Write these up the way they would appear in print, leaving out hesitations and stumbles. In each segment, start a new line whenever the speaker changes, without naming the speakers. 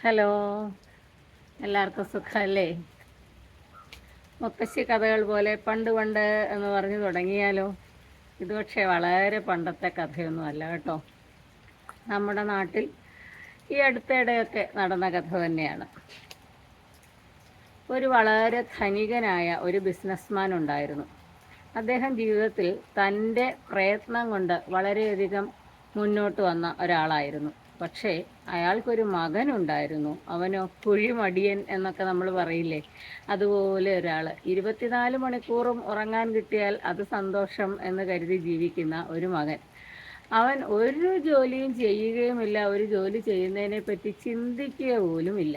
Hello, എല്ലാവർക്കും സുഖമല്ലേ? മുത്തശ്ശി കഥകൾ പോലെ പണ്ട് പണ്ട് എന്ന് പറഞ്ഞു തുടങ്ങിയാലോ? ഇത് പക്ഷേ വളരെ പണ്ടത്തെ കഥയൊന്നും അല്ല കേട്ടോ. നമ്മുടെ നാട്ടിൽ ഈ അടുത്തിടെയൊക്കെ നടന്ന കഥ തന്നെയാണ്. ഒരു വളരെ ധനികനായ ഒരു ബിസിനസ്മാൻ ഉണ്ടായിരുന്നു. അദ്ദേഹം ജീവിതത്തിൽ തൻ്റെ പ്രയത്നം കൊണ്ട് വളരെയധികം മുന്നോട്ട് വന്ന ഒരാളായിരുന്നു. പക്ഷേ അയാൾക്കൊരു മകനുണ്ടായിരുന്നു. അവനോ കുഴിമടിയൻ എന്നൊക്കെ നമ്മൾ പറയില്ലേ, അതുപോലെ ഒരാൾ. 24 മണിക്കൂറും ഉറങ്ങാൻ കിട്ടിയാൽ അത് സന്തോഷം എന്ന് കരുതി ജീവിക്കുന്ന ഒരു മകൻ. അവൻ ഒരു ജോലിയും ചെയ്യുകയുമില്ല, ഒരു ജോലി ചെയ്യുന്നതിനെ പറ്റി ചിന്തിക്കുക പോലുമില്ല.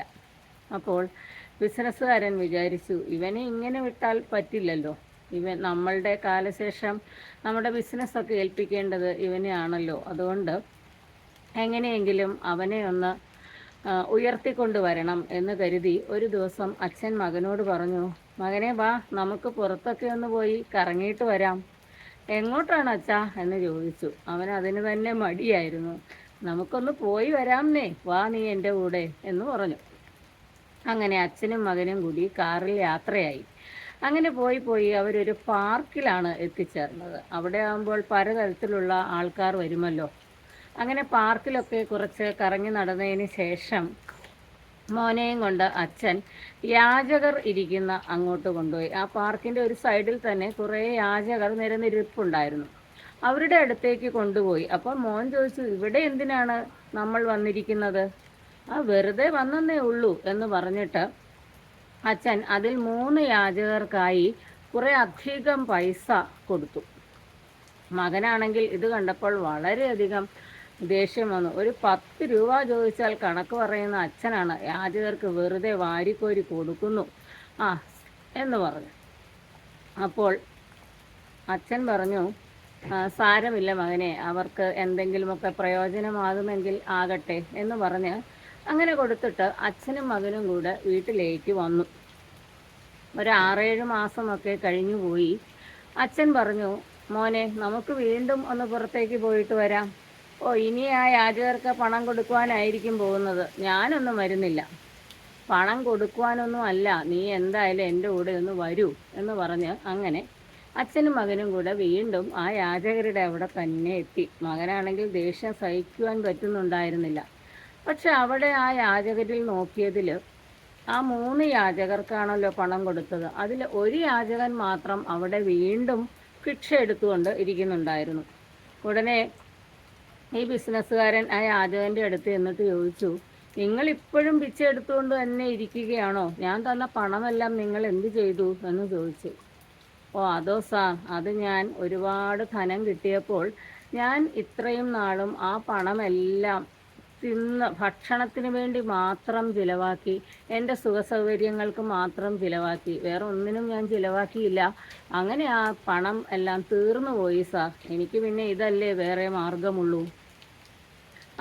അപ്പോൾ ബിസിനസ്സുകാരൻ വിചാരിച്ചു, ഇവനെ ഇങ്ങനെ വിട്ടാൽ പറ്റില്ലല്ലോ. നമ്മളുടെ കാലശേഷം നമ്മുടെ ബിസിനസ്സൊക്കെ ഏൽപ്പിക്കേണ്ടത് ഇവനെയാണല്ലോ. അതുകൊണ്ട് എങ്ങനെയെങ്കിലും അവനെ ഒന്ന് ഉയർത്തിക്കൊണ്ടുവരണം എന്ന് കരുതി ഒരു ദിവസം അച്ഛൻ മകനോട് പറഞ്ഞു, മകനെ വാ, നമുക്ക് പുറത്തൊക്കെ ഒന്ന് പോയി കറങ്ങിയിട്ട് വരാം. എങ്ങോട്ടാണ് അച്ഛാ എന്ന് ചോദിച്ചു. അവൻ അതിന് തന്നെ മടിയായിരുന്നു. നമുക്കൊന്ന് പോയി വരാംന്നേ, വാ നീ എൻ്റെ കൂടെ എന്ന് പറഞ്ഞു. അങ്ങനെ അച്ഛനും മകനും കൂടി കാറിൽ യാത്രയായി. അങ്ങനെ പോയി അവരൊരു പാർക്കിലാണ് എത്തിച്ചേർന്നത്. അവിടെ ആകുമ്പോൾ പലതരത്തിലുള്ള ആൾക്കാർ വരുമല്ലോ. അങ്ങനെ പാർക്കിലൊക്കെ കുറച്ച് കറങ്ങി നടന്നതിന് ശേഷം മോനെയും കൊണ്ട് അച്ഛൻ യാചകർ ഇരിക്കുന്ന അങ്ങോട്ട് കൊണ്ടുപോയി. ആ പാർക്കിൻ്റെ ഒരു സൈഡിൽ തന്നെ കുറേ യാചകർ നിരന്നിരിപ്പുണ്ടായിരുന്നു. അവരുടെ അടുത്തേക്ക് കൊണ്ടുപോയി. അപ്പോൾ മോൻ ചോദിച്ചു, ഇവിടെ എന്തിനാണ് നമ്മൾ വന്നിരിക്കുന്നത്? വെറുതെ വന്നേ ഉള്ളൂ എന്ന് പറഞ്ഞിട്ട് അച്ഛൻ അതിൽ 3 യാചകർക്കായി കുറേ അധികം പൈസ കൊടുത്തു. മകനാണെങ്കിൽ ഇത് കണ്ടപ്പോൾ വളരെയധികം ദേഷ്യം വന്നു. ഒരു 10 രൂപ ചോദിച്ചാൽ കണക്ക് പറയുന്ന അച്ഛനാണ് യാചകർക്ക് വെറുതെ വാരിക്കോരി കൊടുക്കുന്നു എന്ന് പറഞ്ഞു. അപ്പോൾ അച്ഛൻ പറഞ്ഞു, സാരമില്ല മകനെ, അവർക്ക് എന്തെങ്കിലുമൊക്കെ പ്രയോജനമാകുമെങ്കിൽ ആകട്ടെ എന്ന് പറഞ്ഞ് അങ്ങനെ കൊടുത്തിട്ട് അച്ഛനും മകനും കൂടെ വീട്ടിലേക്ക് വന്നു. ഒരു 6-7 മാസമൊക്കെ കഴിഞ്ഞു പോയി. അച്ഛൻ പറഞ്ഞു, മോനെ, നമുക്ക് വീണ്ടും ഒന്ന് പുറത്തേക്ക് പോയിട്ട് വരാം. ഇനി ആ യാചകർക്ക് പണം കൊടുക്കുവാനായിരിക്കും പോകുന്നത്. ഞാനൊന്നും വരുന്നില്ല. പണം കൊടുക്കുവാനൊന്നും അല്ല, നീ എന്തായാലും എൻ്റെ കൂടെ ഒന്ന് വരൂ എന്ന് പറഞ്ഞ് അങ്ങനെ അച്ഛനും മകനും കൂടെ വീണ്ടും ആ യാചകരുടെ അവിടെ തന്നെ എത്തി. മകനാണെങ്കിൽ ദേഷ്യം സഹിക്കുവാൻ പറ്റുന്നുണ്ടായിരുന്നില്ല. പക്ഷെ അവിടെ ആ യാചകരിൽ നോക്കിയതിൽ ആ 3 യാചകർക്കാണല്ലോ പണം കൊടുത്തത്. അതിൽ ഒരു യാചകൻ മാത്രം അവിടെ വീണ്ടും ഭിക്ഷ എടുത്തുകൊണ്ട് ഇരിക്കുന്നുണ്ടായിരുന്നു. ഉടനെ ഈ ബിസിനസ്സുകാരൻ ആ യാചകൻ്റെ അടുത്ത് എന്നിട്ട് ചോദിച്ചു, നിങ്ങൾ ഇപ്പോഴും ഭിക്ഷ എടുത്തുകൊണ്ട് തന്നെ ഇരിക്കുകയാണോ? ഞാൻ തന്ന പണമെല്ലാം നിങ്ങൾ എന്ത് ചെയ്തു എന്ന് ചോദിച്ചു. അതോ സാർ, അത് ഞാൻ ഒരുപാട് ധനം കിട്ടിയപ്പോൾ ഞാൻ ഇത്രയും നാളും ആ പണമെല്ലാം ഭക്ഷണത്തിന് വേണ്ടി മാത്രം ചിലവാക്കി, എൻ്റെ സുഖസൗകര്യങ്ങൾക്ക് മാത്രം ചിലവാക്കി, വേറെ ഒന്നിനും ഞാൻ ചിലവാക്കിയില്ല. അങ്ങനെ ആ പണം എല്ലാം തീർന്നു പോയി സാർ. എനിക്ക് പിന്നെ ഇതല്ലേ വേറെ മാർഗമുള്ളൂ.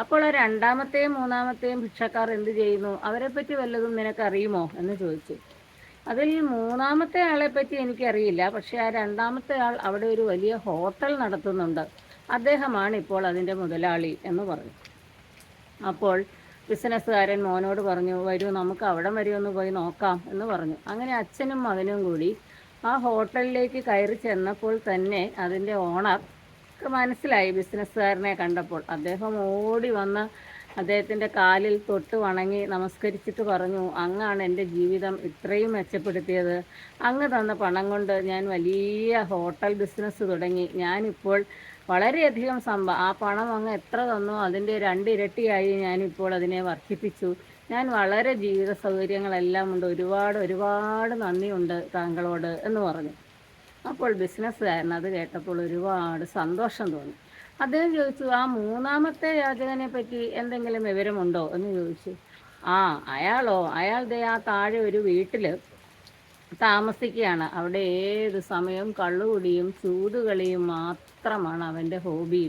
അപ്പോൾ ആ 2ാമത്തെയും 3ാമത്തെയും ഭിക്ഷക്കാർ എന്ത് ചെയ്യുന്നു? അവരെപ്പറ്റി വല്ലതും നിനക്കറിയുമോ എന്ന് ചോദിച്ചു. അതിൽ 3ാമത്തെ ആളെപ്പറ്റി എനിക്കറിയില്ല. പക്ഷേ ആ 2ാമത്തെ ആൾ അവിടെ ഒരു വലിയ ഹോട്ടൽ നടത്തുന്നുണ്ട്. അദ്ദേഹമാണ് ഇപ്പോൾ അതിൻ്റെ മുതലാളി എന്ന് പറഞ്ഞു. അപ്പോൾ ബിസിനസ്സുകാരൻ മോനോട് പറഞ്ഞു, വരൂ, നമുക്ക് അവിടെ വരെ ഒന്ന് പോയി നോക്കാം എന്ന് പറഞ്ഞു. അങ്ങനെ അച്ഛനും മകനും കൂടി ആ ഹോട്ടലിലേക്ക് കയറി ചെന്നപ്പോൾ തന്നെ അതിൻ്റെ ഓണർക്ക് മനസ്സിലായി ബിസിനസ്സുകാരനെ കണ്ടപ്പോൾ. അദ്ദേഹം ഓടി വന്ന് അദ്ദേഹത്തിൻ്റെ കാലിൽ തൊട്ട് വണങ്ങി നമസ്കരിച്ചിട്ട് പറഞ്ഞു, അങ്ങാണ് എൻ്റെ ജീവിതം ഇത്രയും മെച്ചപ്പെടുത്തിയത്. അങ്ങ് തന്ന പണം കൊണ്ട് ഞാൻ വലിയ ഹോട്ടൽ ബിസിനസ് തുടങ്ങി. ഞാനിപ്പോൾ വളരെയധികം ആ പണം അങ്ങ് എത്ര തന്നോ അതിൻ്റെ 2 ഇരട്ടിയായി ഞാനിപ്പോൾ അതിനെ വർദ്ധിപ്പിച്ചു. ഞാൻ വളരെ ജീവിത സൗകര്യങ്ങളെല്ലാം ഉണ്ട്. ഒരുപാട് നന്ദിയുണ്ട് താങ്കളോട് എന്ന് പറഞ്ഞു. അപ്പോൾ ബിസിനസ്സുകാരൻ അത് കേട്ടപ്പോൾ ഒരുപാട് സന്തോഷം തോന്നി. അദ്ദേഹം ചോദിച്ചു, ആ 3ാമത്തെ യാചകനെ പറ്റി എന്തെങ്കിലും വിവരമുണ്ടോ എന്ന് ചോദിച്ചു. അയാളോ? അയാൾ ആ താഴെ ഒരു വീട്ടിൽ താമസിക്കുകയാണ്. അവിടെ ഏത് സമയവും കള്ളുകുടിയും ചൂതുകളിയും മാത്രമാണ് അവൻ്റെ ഹോബി.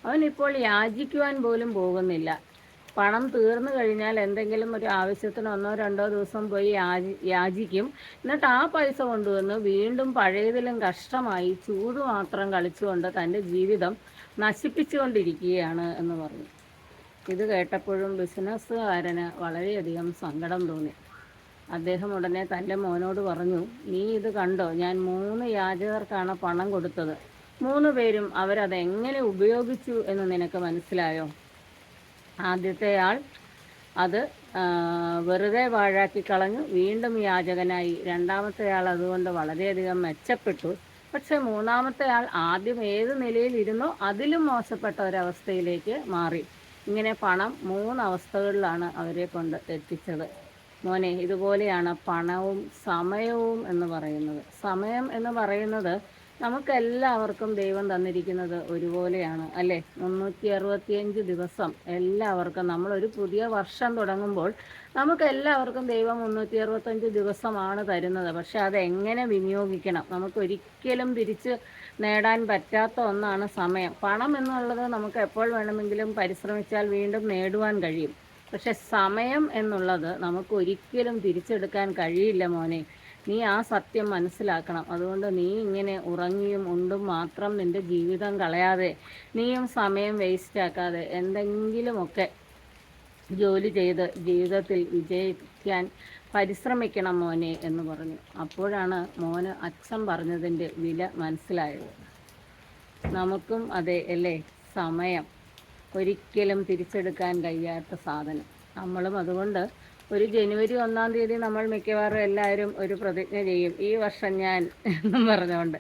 അവനിപ്പോൾ യാചിക്കുവാൻ പോലും പോകുന്നില്ല. പണം തീർന്നു കഴിഞ്ഞാൽ എന്തെങ്കിലും ഒരു ആവശ്യത്തിന് 1-2 ദിവസം പോയി യാചിക്കും. എന്നിട്ട് ആ പൈസ കൊണ്ടുവന്ന് വീണ്ടും പഴയതിലും കഷ്ടമായി ചൂത് മാത്രം കളിച്ചുകൊണ്ട് തൻ്റെ ജീവിതം നശിപ്പിച്ചുകൊണ്ടിരിക്കുകയാണ് എന്ന് പറഞ്ഞു. ഇത് കേട്ടപ്പോഴും ബിസിനസ്സുകാരന് വളരെയധികം സങ്കടം തോന്നി. അദ്ദേഹം ഉടനെ തൻ്റെ മോനോട് പറഞ്ഞു, നീ ഇത് കണ്ടോ, ഞാൻ 3 യാചകർക്കാണ് പണം കൊടുത്തത്. 3 പേരും അവരതെങ്ങനെ ഉപയോഗിച്ചു എന്ന് നിനക്ക് മനസ്സിലായോ? ആദ്യത്തെയാൾ അത് വെറുതെ പാഴാക്കി കളഞ്ഞു, വീണ്ടും യാചകനായി. രണ്ടാമത്തെയാൾ അതുകൊണ്ട് വളരെയധികം മെച്ചപ്പെട്ടു. പക്ഷെ മൂന്നാമത്തെയാൾ ആദ്യം ഏത് നിലയിലിരുന്നോ അതിലും മോശപ്പെട്ട ഒരവസ്ഥയിലേക്ക് മാറി. ഇങ്ങനെ പണം 3 അവസ്ഥകളിലാണ് അവരെ കൊണ്ട് എത്തിച്ചത്. മോനെ, ഇതുപോലെയാണ് പണവും സമയവും എന്ന് പറയുന്നത്. സമയം എന്ന് പറയുന്നത് നമുക്കെല്ലാവർക്കും ദൈവം തന്നിരിക്കുന്നത് ഒരുപോലെയാണ്, അല്ലേ? 365 ദിവസം എല്ലാവർക്കും. നമ്മളൊരു പുതിയ വർഷം തുടങ്ങുമ്പോൾ നമുക്കെല്ലാവർക്കും ദൈവം 365 ദിവസമാണ് തരുന്നത്. പക്ഷെ അതെങ്ങനെ വിനിയോഗിക്കണം, നമുക്കൊരിക്കലും തിരിച്ച് നേടാൻ പറ്റാത്ത ഒന്നാണ് സമയം. പണം എന്നുള്ളത് നമുക്ക് എപ്പോൾ വേണമെങ്കിലും പരിശ്രമിച്ചാൽ വീണ്ടും നേടുവാൻ കഴിയും. പക്ഷെ സമയം എന്നുള്ളത് നമുക്ക് ഒരിക്കലും തിരിച്ചെടുക്കാൻ കഴിയില്ല മോനെ. നീ ആ സത്യം മനസ്സിലാക്കണം. അതുകൊണ്ട് നീ ഇങ്ങനെ ഉറങ്ങിയും ഉണ്ടും മാത്രം നിൻ്റെ ജീവിതം കളയാതെ, നീയും സമയം വേസ്റ്റാക്കാതെ എന്തെങ്കിലുമൊക്കെ ജോലി ചെയ്ത് ജീവിതത്തിൽ വിജയിക്കാൻ പരിശ്രമിക്കണം മോനെ എന്ന് പറഞ്ഞു. അപ്പോഴാണ് മോന് അച്ഛൻ പറഞ്ഞതിൻ്റെ വില മനസ്സിലായത്. നമുക്കും അതെ അല്ലേ, സമയം ഒരിക്കലും തിരിച്ചെടുക്കാൻ കഴിയാത്ത സാധനം. നമ്മളും അതുകൊണ്ട് ഒരു ജനുവരി 1-ാം തീയതി നമ്മൾ മിക്കവാറും എല്ലാവരും ഒരു പ്രതിജ്ഞ ചെയ്യും, ഈ വർഷം ഞാൻ എന്നും പറഞ്ഞുകൊണ്ട്.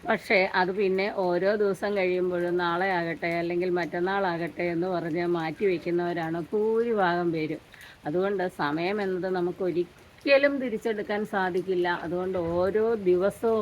പക്ഷേ അത് പിന്നെ ഓരോ ദിവസം കഴിയുമ്പോഴും നാളെ ആകട്ടെ അല്ലെങ്കിൽ മറ്റന്നാളാകട്ടെ എന്ന് പറഞ്ഞ് മാറ്റി വയ്ക്കുന്നവരാണ് ഭൂരിഭാഗം പേരും. അതുകൊണ്ട് സമയം എന്നത് നമുക്ക് ഒരിക്കലും തിരിച്ചെടുക്കാൻ സാധിക്കില്ല. അതുകൊണ്ട് ഓരോ ദിവസവും